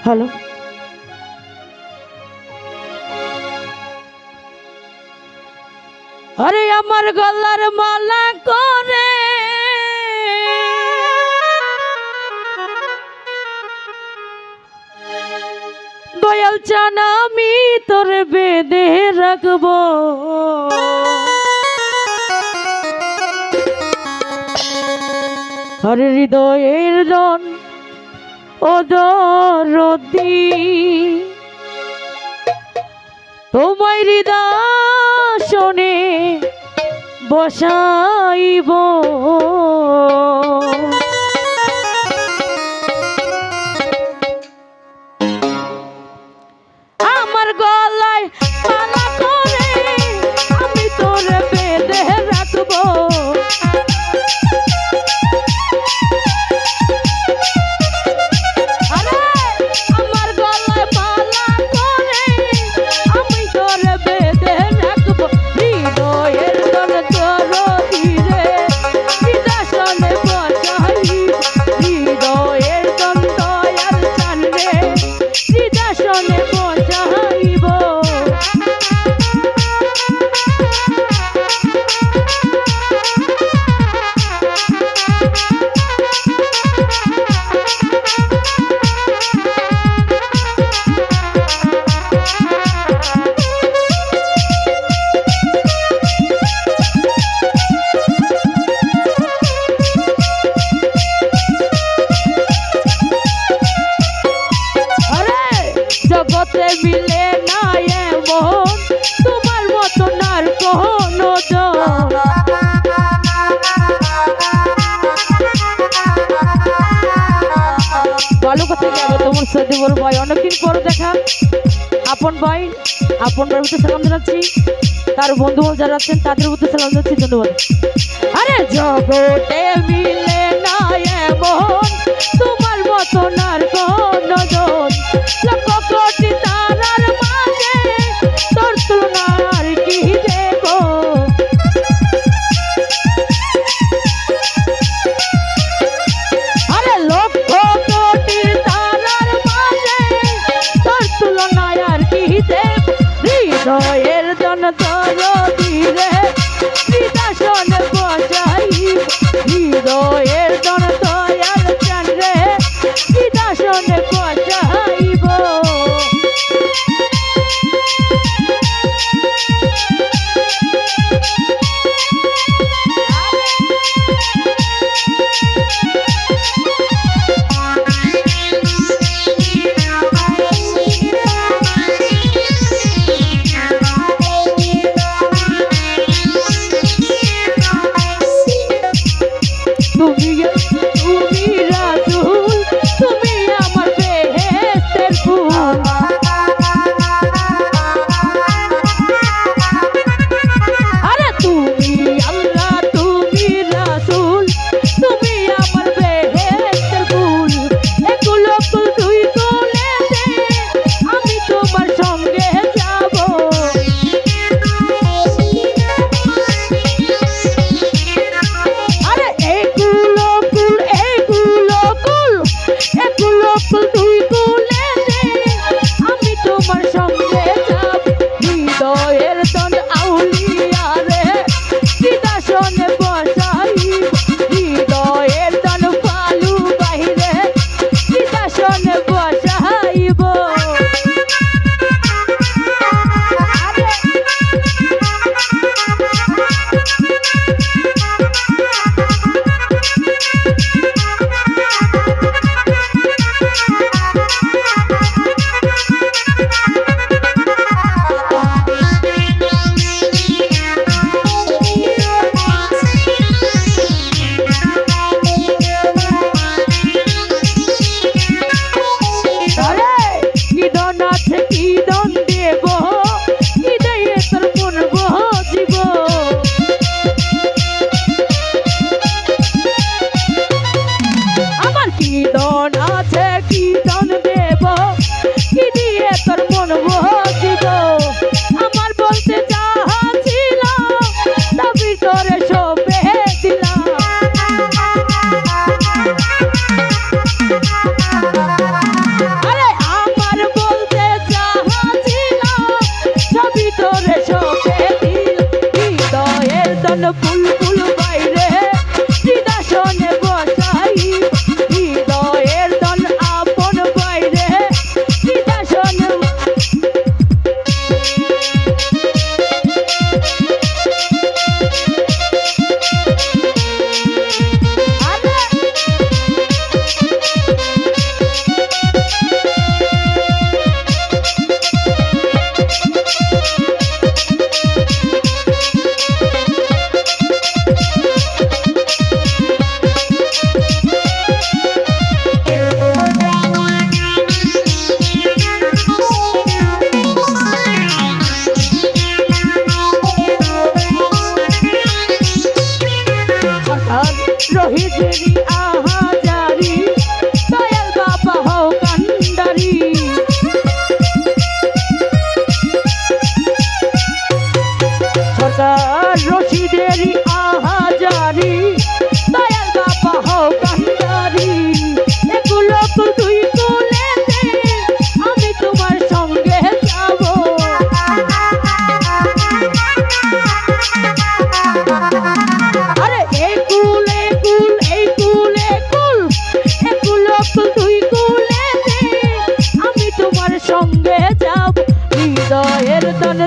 Hello, আরে আমার গলার মালা করে দয়াল চান আমি তোর বেঁধে রাখবো। আরে হৃদয়ের জন ও দরদি তোমায় হৃদয়ে বসাইব। আমার গলায় মালা করে আমি তোর বেঁধে রাখবো। আমার গলায় মালা করে আমি তোর বেঁধে রাখবো। হৃদয়ের দল তোর ধীরে হৃদয়ে বসাই। হৃদয়ের দল দয়াল চান রে হৃদয়ে বসাইব। জগতে মিলে না এমন তোমার মতন আর কোনো জন। ভালো কথা কেন তোমার সাথে বড় ভাই অনেকদিন পর দেখা। আপন ভাই প্রতি সালাম জানাচ্ছি, তার বন্ধু যারা আছেন তাদের প্রতি সালাম জানাচ্ছি, ধন্যবাদ। আরে জগতে মিলে না এমন তোমার মতন আর কোনো জন। লক্ষ কোটি তারার মাঝে তোর তুলনা আর কি দেব। আরে লক্ষ কোটি তারার মাঝে তোর তুলনা আর কি দেব। হৃদয়ের জন তোর ধীরে হৃদয়ে বসাই। হৃদয়ের জন দয়াল চান রে হৃদয়ে বসাইব। তুমি রাসূল তুমি আমার বেহেশতের ফুল। আরে তুমি আল্লাহ তুমি রাসূল তুমি আমার বেহেশতের ফুল। একুল কুল দুই কুলেতে আমি তোমার সঙ্গে যাব। আরে একুল রশিদেরি আহাজারি দয়াল বাবা হও কান্ডারি সরকার রশিদেরি আহাজারি দয়াল বাবা হও কান্ডারি এগুলো দুই কুলেতে আমি তোমার সঙ্গে যাব আরে এই কুল এগুলো দুই কুলেতে আমি তোমার সঙ্গে যাব হৃদয়ের দান